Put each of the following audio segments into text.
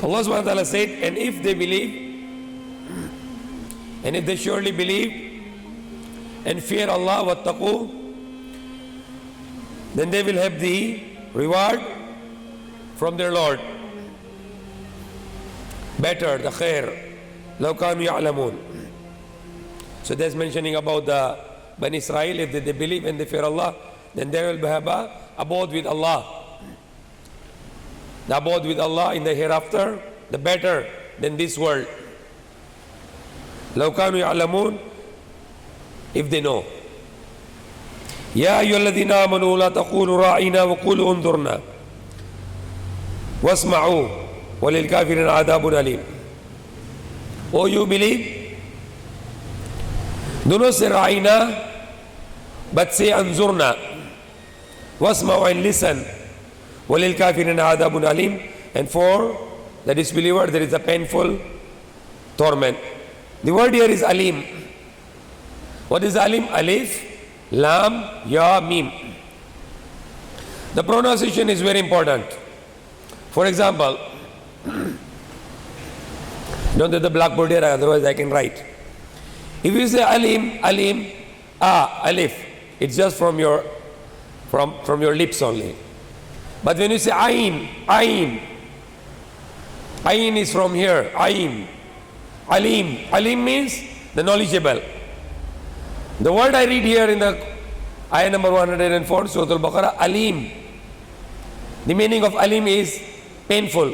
Allah subhanahu wa ta'ala said, and if they believe, and if they surely believe and fear Allah wattaqu, then they will have the reward from their Lord. Better, the khair. Law kanu ya'lamun. So that's mentioning about the Bani Israel. If they believe and they fear Allah, then they will have a abode with Allah. The abode with Allah in the hereafter, the better than this world. Law kanu ya'lamun, if they know. يا أيها الذين آمنوا لا تقولوا راعينا وقولوا انظرنا واسمعوا وللكافرين عذاب أليم. Oh, you believe? Do not say ra'ina, but say anzurna. Wasma'u, and listen. وَلِلْكَافِرِينَ عَذَابٌ أَلِيمٌ. And for the disbeliever there is a painful torment. The word here is alim. What is alim? Alif, lam, ya, mim. The pronunciation is very important. For example, don't have the blackboard here, otherwise I can write. If you say alim, alim, alif, it's just from your lips only. But when you say ayn, ayn, ayn is from here, ayn. Alim, alim means the knowledgeable. The word I read here in the ayah number 104, Surah Baqarah, alim. The meaning of alim is painful.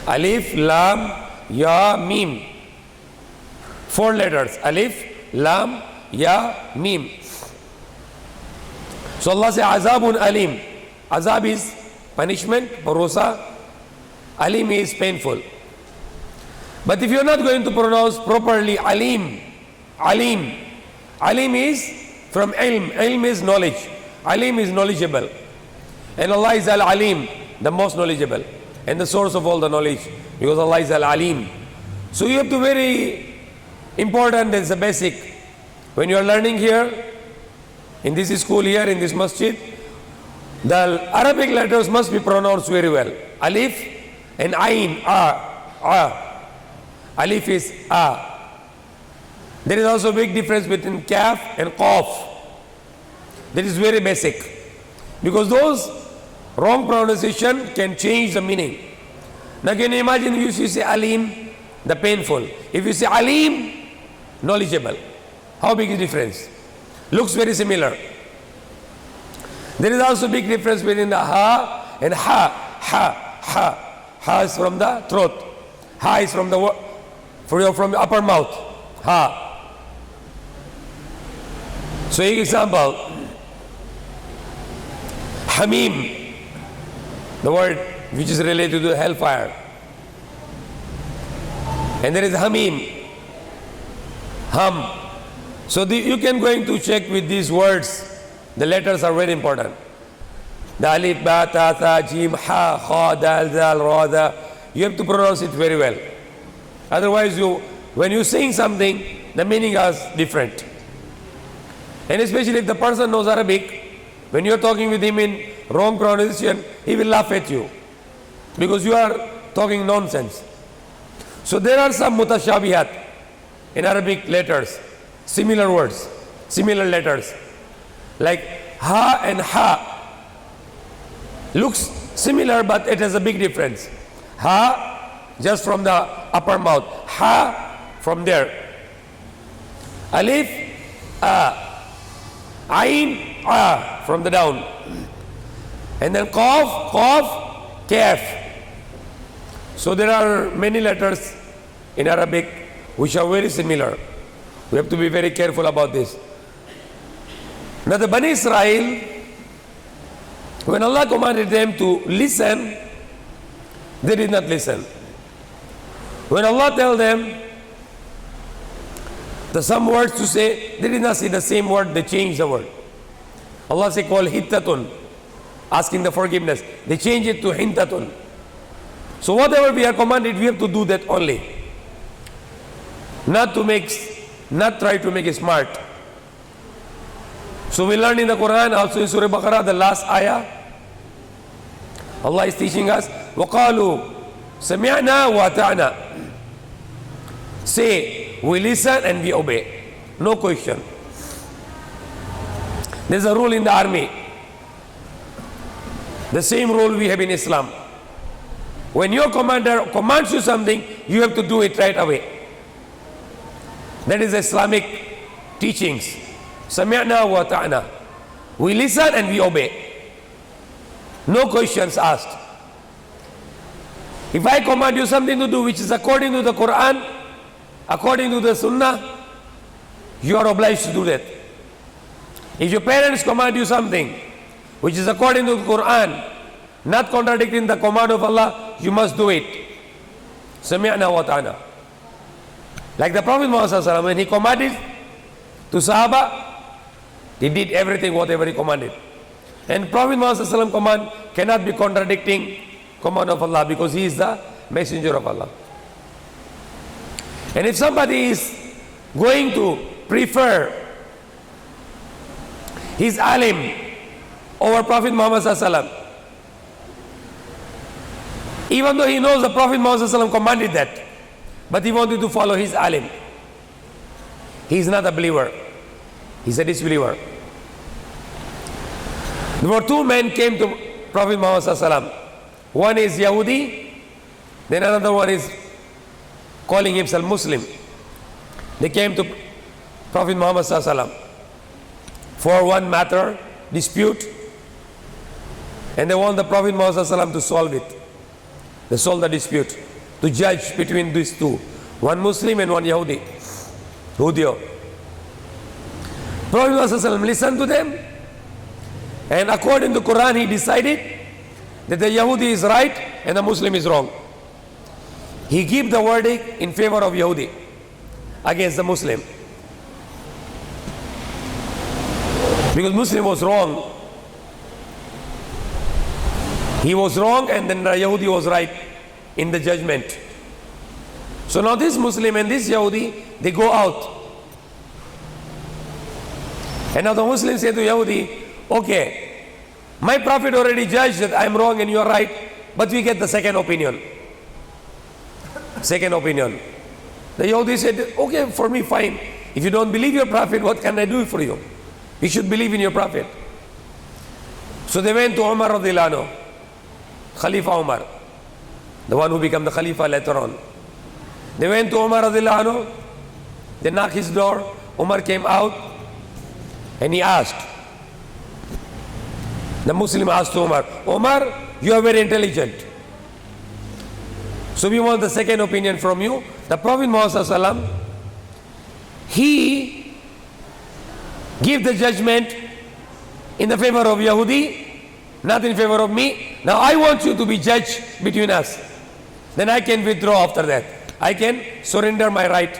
Alif, lam, ya, mim. 4 letters. Alif, lam, ya, mim. So Allah says azabun alim. Azab is punishment, parosa. Alim is painful. But if you're not going to pronounce properly alim, alim, alim is from ilm. Ilm is knowledge. Alim is knowledgeable. And Allah is al-alim, the most knowledgeable, and the source of all the knowledge, because Allah is al-alim. So you have to very important, that's the basic. When you are learning here, in this school here, in this masjid, the Arabic letters must be pronounced very well. Alif and ayn, a. Alif is a. There is also a big difference between kaf and qaf. That is very basic. Because those wrong pronunciation can change the meaning. Now can you imagine if you say alim, the painful. If you say alim, knowledgeable. How big is the difference? Looks very similar. There is also a big difference between the ha and ha. Ha. Ha is from the throat. Ha is from the upper mouth. Ha. So example, hamim, the word which is related to hellfire. And there is hamim, hum. So you can going to check with these words. The letters are very important. The alif, ba, ta, tha, jim, ha, kha, dal, zal, ra, da. You have to pronounce it very well. Otherwise, when you sing something, the meaning is different. And especially if the person knows Arabic, when you are talking with him in wrong pronunciation, he will laugh at you because you are talking nonsense. So there are some mutashabihat in Arabic letters, similar words, similar letters, like ha and ha looks similar, but it has a big difference. Ha just from the upper mouth, ha from there, alif, ayn, from the down, and then qaf, kaf. So there are many letters in Arabic which are very similar. We have to be very careful about this. Now the Bani Israel, when Allah commanded them to listen, they did not listen. When Allah told them some words to say, they did not say the same word, they changed the word. Allah said, call hittatun, asking the forgiveness. They changed it to hintatun. So whatever we are commanded, we have to do that only. Not try to make it smart. So we learn in the Quran, also in Surah Baqarah, the last ayah, Allah is teaching us, وَقَالُوا Sami'na wa ta'na. Say, we listen and we obey. No question. There's a rule in the army. The same rule we have in Islam. When your commander commands you something, you have to do it right away. That is Islamic teachings. Sami'na wa ta'na. We listen and we obey. No questions asked. If I command you something to do which is according to the Quran, according to the Sunnah, you are obliged to do that. If your parents command you something which is according to the Quran, not contradicting the command of Allah, you must do it. Sami'na wa ta'na. Like the Prophet Muhammad, when he commanded to Sahaba, they did everything whatever he commanded. And Prophet Muhammad command cannot be contradicting command of Allah, because he is the messenger of Allah. And if somebody is going to prefer his alim over Prophet Muhammad, even though he knows the Prophet Muhammad commanded that, but he wanted to follow his alim, he is not a believer, he is a disbeliever. There were two men came to Prophet Muhammad. One is Yahudi, then another one is calling himself Muslim. They came to Prophet Muhammad for one matter, dispute, and they want the Prophet Muhammad to solve it. They solve the dispute, to judge between these two, one Muslim and one Yahudi. Prophet Muhammad listened to them, and according to Quran he decided that the Yahudi is right and the Muslim is wrong. He gave the verdict in favor of Yahudi against the Muslim, because Muslim was wrong. He was wrong and then the Yahudi was right in the judgment. So now this Muslim and this Yahudi, they go out. And now the Muslim say to Yahudi, okay, my Prophet already judged that I am wrong and you are right, but we get the second opinion. Second opinion. The Yahudi said, okay, for me fine. If you don't believe your Prophet, what can I do for you? You should believe in your Prophet. So they went to Umar radiallahu anhu, Khalifa Umar, the one who became the Khalifa later on. They went to Umar radiallahu anhu, they knocked his door. Umar came out and he asked. The Muslim asked to Umar, Umar, you are very intelligent, so we want the second opinion from you. The Prophet Muhammad, he gave the judgment in the favor of Yahudi, not in favor of me. Now I want you to be judge between us. Then I can withdraw after that. I can surrender my right.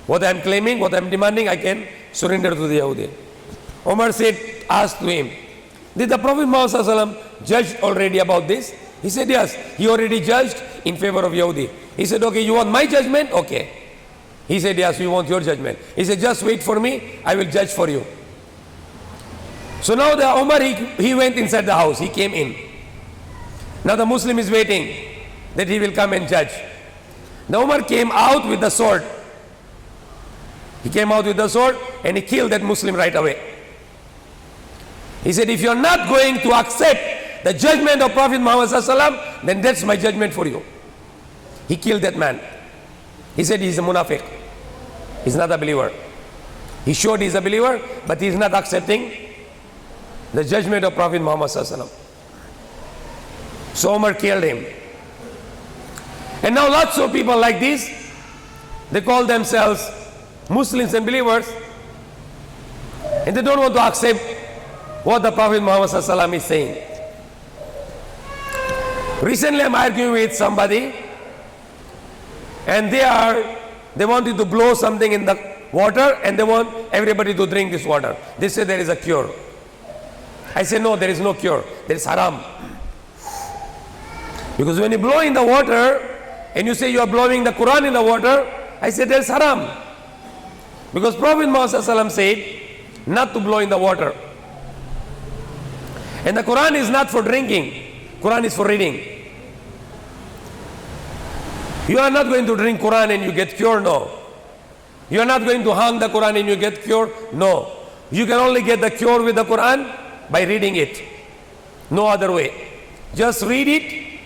What I am claiming, what I am demanding, I can surrender to the Yahudi. Umar said, asked to him, did the Prophet Muhammad judge already about this? He said, yes, he already judged in favor of Yahudi. He said, okay, you want my judgment? Okay. He said, yes, we want your judgment. He said, just wait for me, I will judge for you. So now the Umar, he went inside the house, he came in. Now the Muslim is waiting that he will come and judge. The Umar came out with the sword. He came out with the sword and he killed that Muslim right away. He said, if you are not going to accept the judgment of Prophet Muhammad, then that's my judgment for you. He killed that man. He said he's a munafiq. He's not a believer. He showed he's a believer, but he's not accepting the judgment of Prophet Muhammad. So Umar killed him. And now lots of people like this, they call themselves Muslims and believers, and they don't want to accept what the Prophet Muhammad is saying. Recently I'm arguing with somebody, and they wanted to blow something in the water and they want everybody to drink this water. They say there is a cure. I say no, there is no cure. There is haram. Because when you blow in the water and you say you are blowing the Quran in the water, I say there is haram. Because Prophet Muhammad said not to blow in the water. And the Quran is not for drinking. Quran is for reading. You are not going to drink Quran and you get cured, no. You are not going to hang the Quran and you get cured, no. You can only get the cure with the Quran by reading it. No other way. Just read it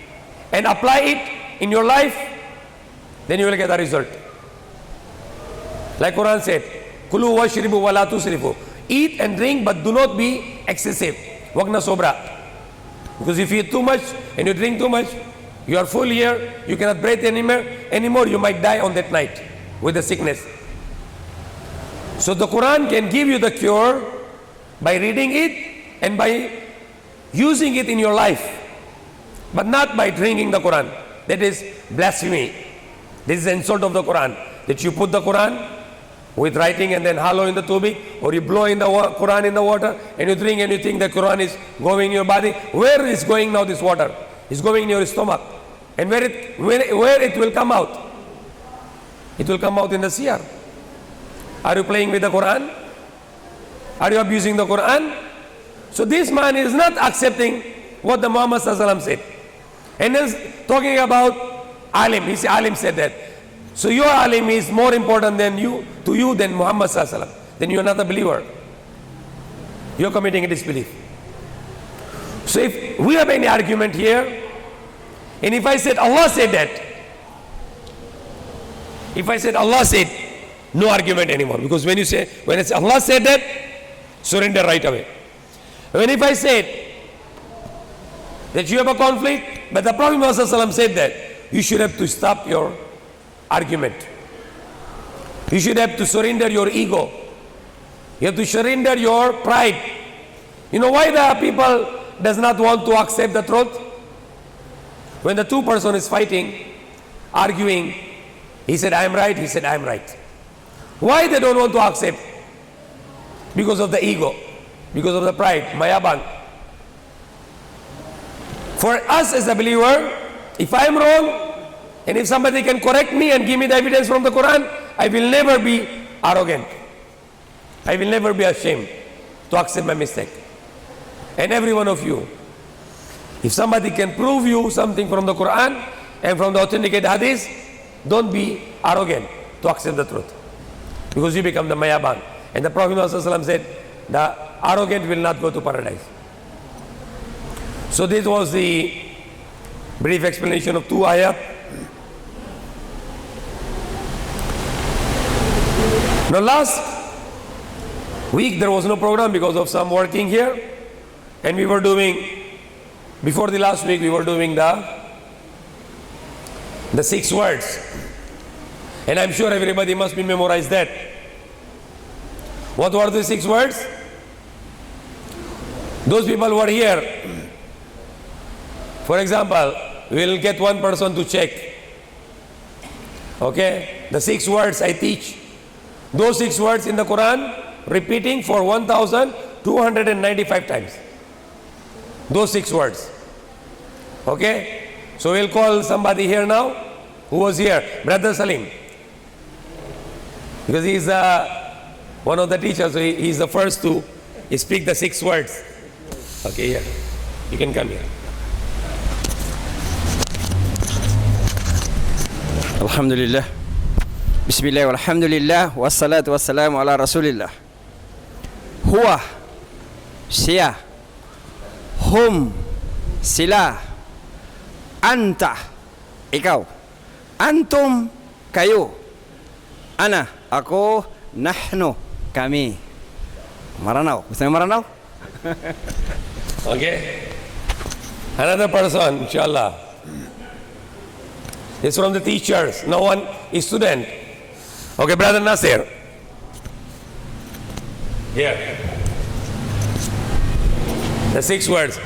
and apply it in your life, then you will get the result. Like Quran said, Kulu washribu wa la tusrifu. Eat and drink, but do not be excessive. Wagna sobra. Because if you eat too much and you drink too much, you are full here, you cannot breathe anymore, you might die on that night with the sickness. So the Quran can give you the cure by reading it and by using it in your life, but not by drinking the Quran. That is blasphemy. This is the insult of the Quran. That you put the Quran with writing and then hollow in the tubing, or you blow in the Quran in the water and you drink and you think the Quran is going in your body. Where is going now this water? It's going in your stomach. And where it will come out? It will come out in the seer. Are you playing with the Quran? Are you abusing the Quran? So this man is not accepting what the Muhammad Sallallahu Alaihi Wasallam said. And then talking about alim. He said, alim said that. So your alim is more important than to you than Muhammad Sallallahu Alaihi Wasallam. Then you are not a believer. You are committing a disbelief. So if we have any argument here, and if I said Allah said that, if I said Allah said, no argument anymore. Because when it's Allah said that, surrender right away. When if I said that you have a conflict, but the Prophet Muhammad said that, you should have to stop your argument. You should have to surrender your ego. You have to surrender your pride. You know why the people does not want to accept the truth? When the two person is fighting, arguing, he said I am right, he said I am right. Why they don't want to accept? Because of the ego, because of the pride, mayabang. For us as a believer, if I am wrong, and if somebody can correct me and give me the evidence from the Quran, I will never be arrogant. I will never be ashamed to accept my mistake. And every one of you, if somebody can prove you something from the Quran and from the authenticated hadith, don't be arrogant to accept the truth. Because you become the mayabang. And the Prophet ﷺ said, the arrogant will not go to paradise. So this was the brief explanation of 2 ayat. Now last week there was no program because of some working here, and we were doing, before the last week we were doing the 6 words, and I'm sure everybody must be memorized that. What were the 6 words? Those people who are here, for example, we will get one person to check, okay, the 6 words I teach. Those 6 words in the Quran, repeating for 1,295 times. Those 6 words. Okay? So we'll call somebody here now. Who was here? Brother Salim. Because he's one of the teachers, so he's the first to speak the 6 words. Okay, here. You can come here. Alhamdulillah. Bismillah walhamdulillah wassalatu wassalamu ala rasulillah. Huwa, sia, hum, sila, anta, ikaw, antum, kayo, ana, ako, nahnu, kami. Maranaw. Gusto mo maranaw? Okay. Another person, inshallah. It's from the teachers. No one is student. Okay, Brother Nasir. Here. The 6 words.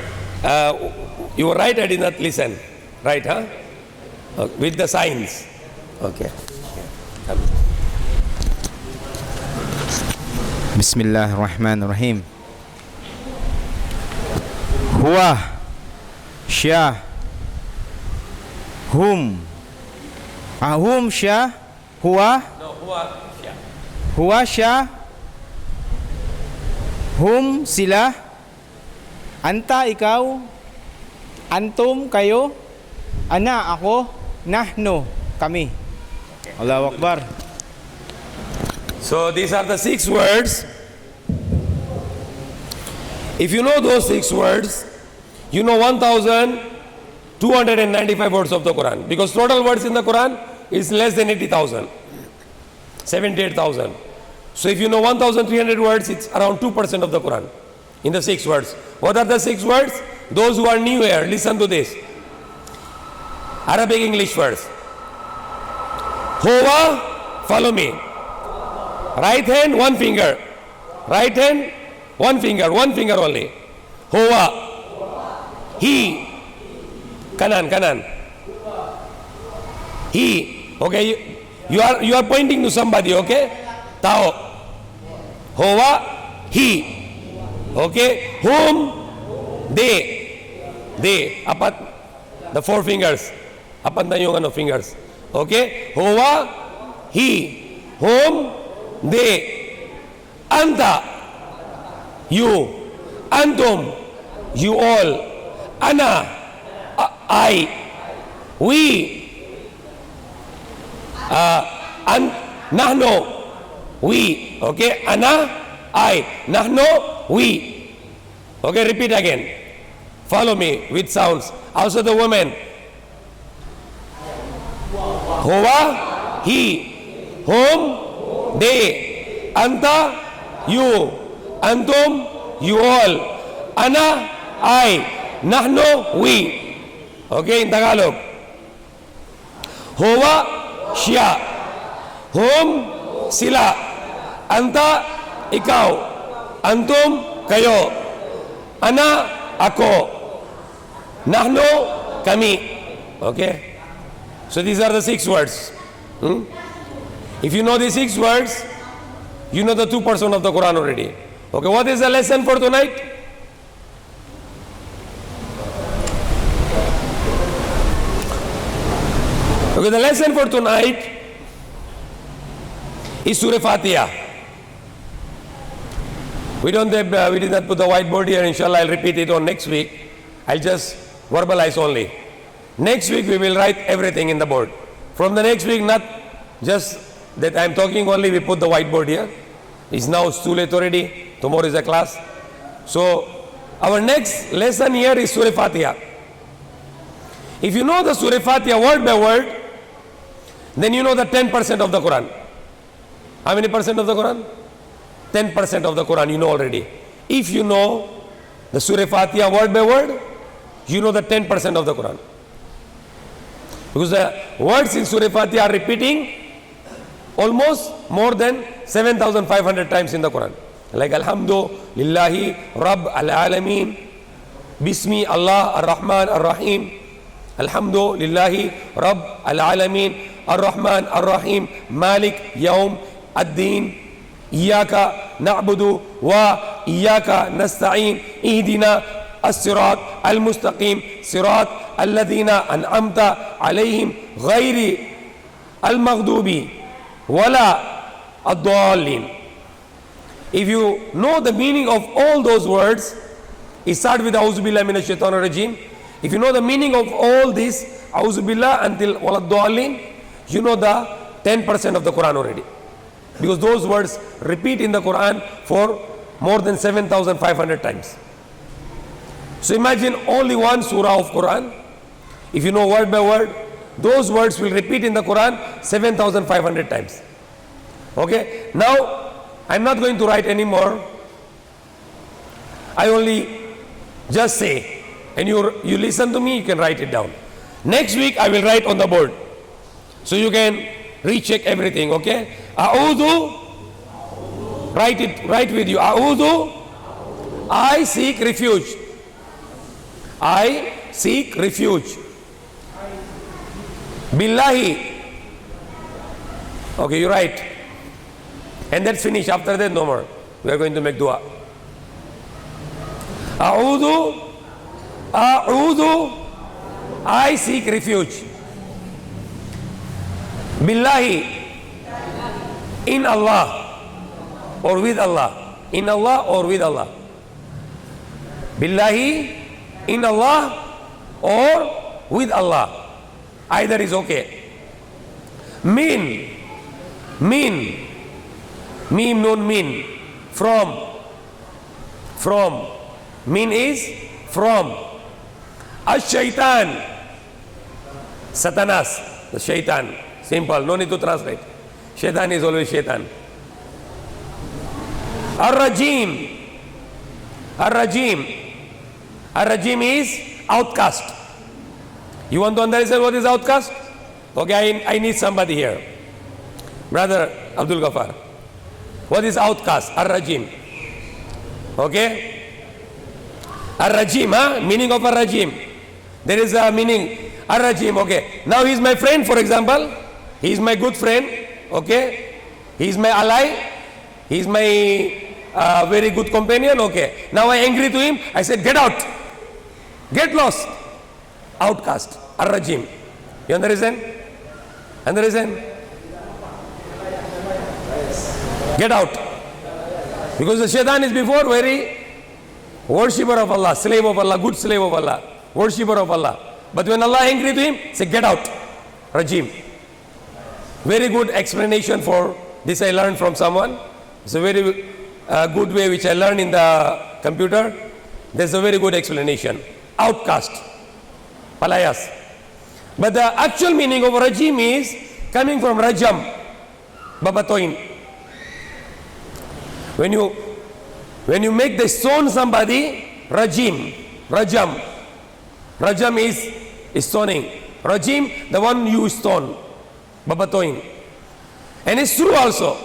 You were right, I did not listen. Right, huh? Okay. With the signs. Okay. Bismillahirrahmanirrahim. Huwa, sya, hum. Hum, sya, huwa. No, huwa, sya. Huwa, sya, hum, sila, anta, ikaw, antum, kayo, ana, ako, nahnu, kami. Allahu Akbar. So these are the 6 words. If you know those 6 words, you know 1,295 words of the Quran. Because total words in the Quran is less than 80,000. 78,000. So if you know 1,300 words, it's around 2% of the Quran in the 6 words. What are the 6 words? Those who are new here, listen to this. Arabic English first. Huwa, follow me. Right hand, one finger. Right hand, one finger only. Huwa. He. Kanan. He. Okay, you are pointing to somebody, okay? Tao. Huwa, he. Okay? Whom? They. Apat. The 4 fingers. Apat na yung fingers. Okay? Huwa, he. Whom? They. Anta. You. Antum. You all. Ana. I. We. Nahno. We. Okay? Ana. I. Nahno. We. Okay, repeat again. Follow me with sounds. Also the woman. Huwa, he. Whom, they. Anta, you. Antum, you all. Ana, I. Nahno, we. Okay, in Tagalog. Huwa, siya. Whom, sila. Anta, ikaw. Antum, kayo. Ana, ako. Nahno, kami. Okay? So these are the 6 words. If you know the 6 words, you know the 2% of the Quran already. Okay, what is the lesson for tonight? Okay, the lesson for tonight is Surah Fatiha. We did not put the whiteboard here. Inshallah, I'll repeat it on next week. I'll just verbalize only. Next week we will write everything in the board. From the next week, not just that I'm talking only, we put the whiteboard here. It's now too late already. Tomorrow is a class. So our next lesson here is Surah Fatiha. If you know the Surah Fatiha word by word, then you know the 10% of the Quran. How many percent of the Quran? 10% of the Quran you know already. If you know the Surah Fatiha word by word, you know the 10% of the Quran. Because the words in Surah Fatiha are repeating almost more than 7,500 times in the Quran. Like Alhamdulillahi Rabb al-Alameen, Bismi Allah ar-Rahman ar-Rahim, Alhamdulillahi Rabb al-Alameen, ar-Rahman ar-Rahim, Malik Yawm ad-Din, Iyaka na'budu wa Iyaka nasta'in, Ihdina as-Sirat al-Mustaqim, Sirat alladhina an'amta alayhim, Ghayri al-Maghdubi wala ad-Dallin. If you know the meaning of all those words, it starts with A'udhu Billahi Minash Shaitanir Rajim. If you know the meaning of all this, A'udhu Billah until wala ad-Dallin, you know the 10% of the Quran already. Because those words repeat in the Quran for more than 7,500 times. So imagine only one surah of Quran. If you know word by word, those words will repeat in the Quran 7,500 times. Okay? Now, I'm not going to write anymore. I only just say, and you listen to me, you can write it down. Next week, I will write on the board. So you can recheck everything, okay? A'udhu, write with you. A'udhu, I seek refuge. I seek refuge. Billahi. Okay, you write. And that's finished. After that, no more. We are going to make dua. A'udhu, I seek refuge. Billahi, in Allah or with Allah. In Allah or with Allah. Billahi, in Allah or with Allah. Either is okay. Min. Min. Mim, nun, min. From. From. Min is from. Ash-shaitan. Satanas. The shaitan. Simple. No need to translate. Shaitan is always shaitan. Ar-rajim. Ar-rajim. Ar-rajim is outcast. You want to understand what is outcast? Okay, I need somebody here. Brother Abdul Ghaffar. What is outcast? Ar-rajim. Okay? Ar-rajim, huh? Meaning of ar-rajim. There is a meaning. Ar-rajim, okay. Now he is my friend, for example. He is my good friend. Okay? He is my ally. He is my very good companion. Okay. Now I angry to him. I said, get out. Get lost. Outcast. Ar-rajim. You understand? Understand? Get out. Because the shaitan is before very worshipper of Allah, slave of Allah, good slave of Allah, worshipper of Allah. But when Allah angry to him, say get out. Rajim. Very good explanation for this I learned from someone. It's a very good way which I learned in the computer. There's a very good explanation. Outcast. Palayas. But the actual meaning of rajim is coming from rajam, babatoin. When you make the stone somebody, rajim, rajam. Rajam is stoning. Rajim, the one you stone, babatoin. And it's true also.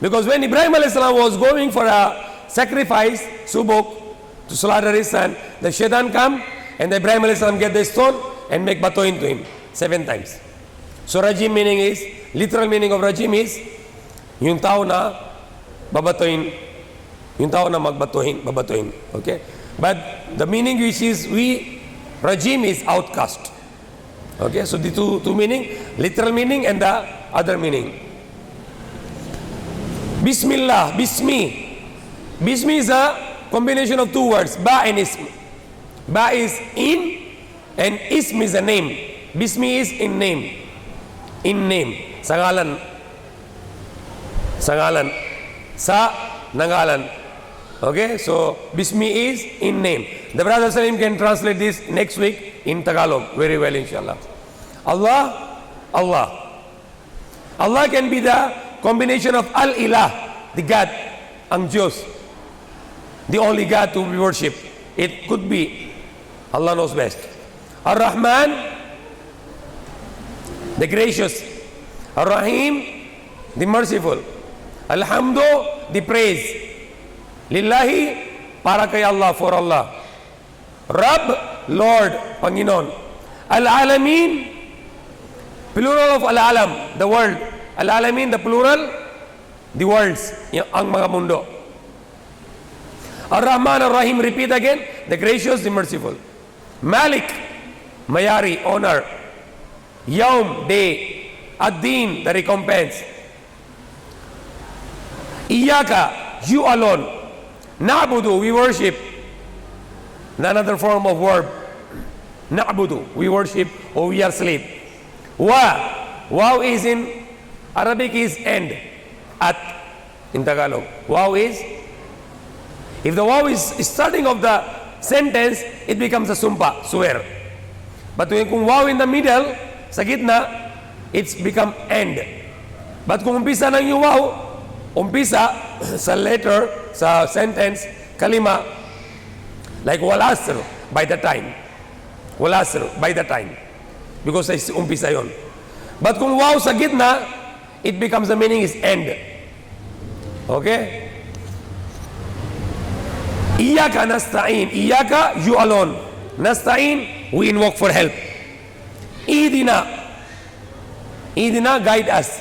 Because when Ibrahim a.s. was going for a sacrifice, subuk, to slaughter his son, the shaitan come and the Ibrahim a.s. get the stone and make batoin to him 7 times. So rajim meaning is, literal meaning of rajim is, yung tao na babatoin, yung tao na babatoin. Okay? But the meaning which is rajim is outcast. Okay? So the two meaning, literal meaning and the other meaning. Bismillah, bismi. Bismi is a combination of 2 words, ba and ism. Ba is in and ism is a name. Bismi is in name. In name. Sangalan. Sangalan. Sa nangalan. Okay, so Bismi is in name. The Brother Salim can translate this next week in Tagalog very well, inshallah. Allah, Allah. Allah can be the combination of Al-Ilah, the God, ang Diyos, the only God to be worshipped. It could be. Allah knows best. Ar-Rahman, the gracious. Ar-Rahim, the merciful. Alhamdu, the praise. Lillahi, para kay Allah, for Allah. Rab, Lord, Panginoon. Al-Alamin, plural of Al-Alam, the world. Al-Alamin, the plural, the worlds, ang mga mundo. Ar-Rahman, Ar-Rahim, repeat again, the gracious, the merciful. Malik, Mayari, honor. Yawm, day. Ad-Din, the recompense. Iyaka, you alone. Na'budu, we worship. Another form of verb. Na'budu, we worship or we are asleep. Wow is in Arabic is end. At in Tagalog. Wow is, if the wow is starting of the sentence, it becomes a sumpa, swear. But kung wow in the middle, sa gitna, it's become end. But kung umpisa ng yung wow, umpisa sa letter, sa sentence, kalima, like walasr, by the time. Walasr, by the time. Because ay umpisa yon. But kung wow sa gitna, it becomes the meaning is end. Okay? Iyaka nasta'in. Iyaka, you alone. Nasta'in, we invoke for help. Idina. Idina, guide us.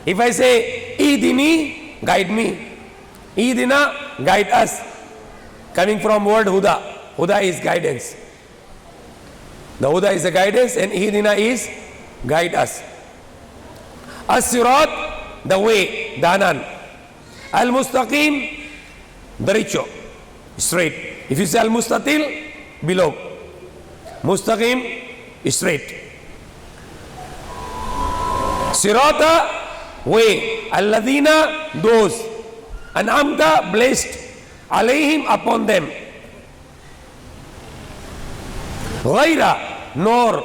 If I say, Idini, guide me. Idina, guide us. Coming from word Huda. Huda is guidance. The Huda is the guidance and Idina is guide us. As-Sirat, the way, danan. Al-Mustaqim, the richo, straight. If you say Al-Mustatil, below. Mustaqim, straight. Sirata, way. Alladina, those. An'amta, blessed. Alayhim, upon them. Ghaira, nor.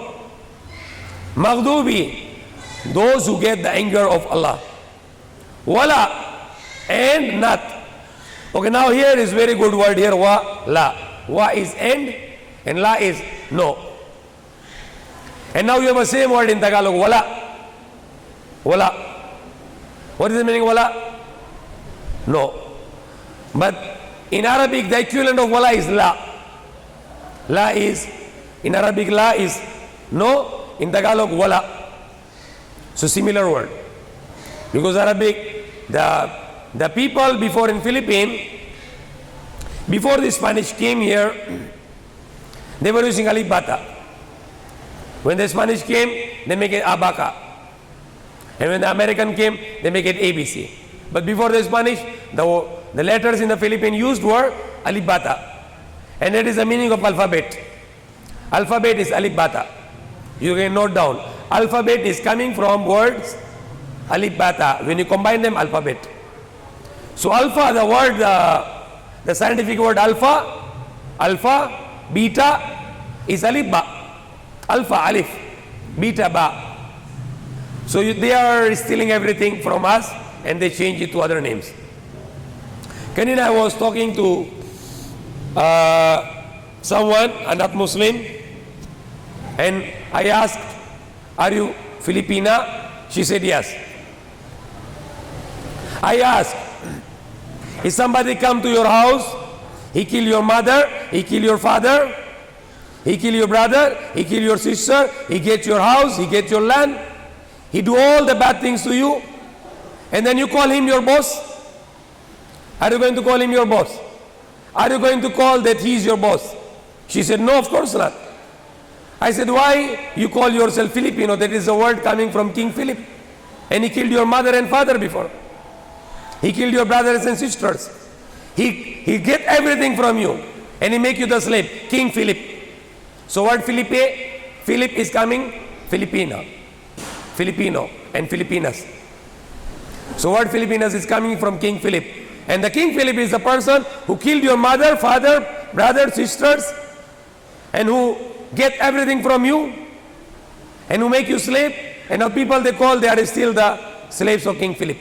Maghdubi, those who get the anger of Allah. Wala, and not. Okay, now here is very good word here, wa, la. Wa is and la is no. And now you have the same word in Tagalog, wala. Wala. What is the meaning of wala? No. But in Arabic, the equivalent of wala is la. La is, in Arabic, la is no, in Tagalog, wala. So similar word. Because Arabic, the people before in Philippines, before the Spanish came here, they were using alif bata. When the Spanish came, they make it abaca. And when the American came, they make it ABC. But before the Spanish, the letters in the Philippines used were alif bata. And that is the meaning of alphabet. Alphabet is alif bata. You can note down. Alphabet is coming from words alif bata. When you combine them, alphabet. So alpha, the word, the scientific word alpha, beta is alif ba. Alpha, alif, beta, ba. So they are stealing everything from us and they change it to other names. Kanina, I was talking to someone, a not Muslim, and I asked, are you Filipina? She said yes. I asked, if somebody come to your house, he kill your mother, he kill your father, he kill your brother, he kill your sister, he get your house, he get your land, he do all the bad things to you, and then you call him your boss? Are you going to call him your boss? Are you going to call that he is your boss? She said, no, of course not. I said, why you call yourself Filipino? That is a word coming from King Philip. And he killed your mother and father before. He killed your brothers and sisters. He get everything from you. And he make you the slave. King Philip. So word Philip is coming Filipino and Filipinas. So word Filipinas is coming from King Philip. And the King Philip is the person who killed your mother, father, brothers, sisters, and who get everything from you, and who make you slave. And now people they are still the slaves of King Philip.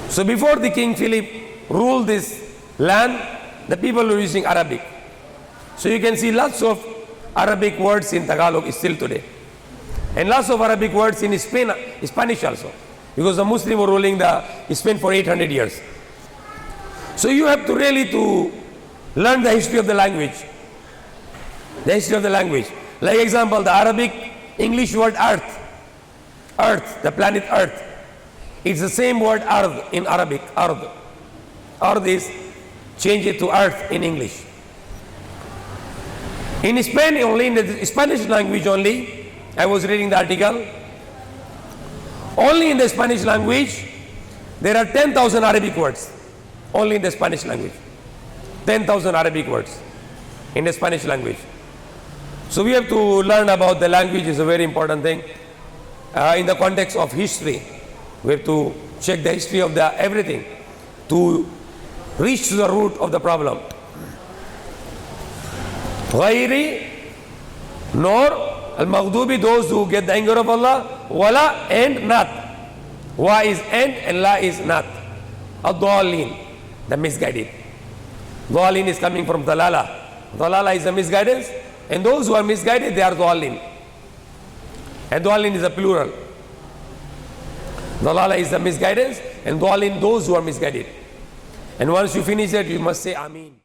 So before the King Philip ruled this land, the people were using Arabic. So you can see lots of Arabic words in Tagalog still today. And lots of Arabic words in Spanish also. Because the Muslims were ruling Spain for 800 years. So you have to really learn the history of the language. The history of the language. Like example, the Arabic English word earth, the planet Earth. It's the same word ard in Arabic, ard. Ard is, change it to earth in English. In Spain, only in the Spanish language only, I was reading the article, only in the Spanish language, there are 10,000 Arabic words. Only in the Spanish language. 10,000 Arabic words in the Spanish language. So we have to learn about the language is a very important thing. In the context of history, we have to check the history of everything to reach to the root of the problem. Ghairi, nor, al-maghdubi, those who get the anger of Allah, wala, and not. Wa is and la is not. Ad-dhalin, the misguided. Dhalin is coming from dalala. Dalala is the misguidance, and those who are misguided, they are dhalin. And dhalin is a plural. Dalala is the misguidance, and dhalin, those who are misguided. And once you finish that, you must say Ameen.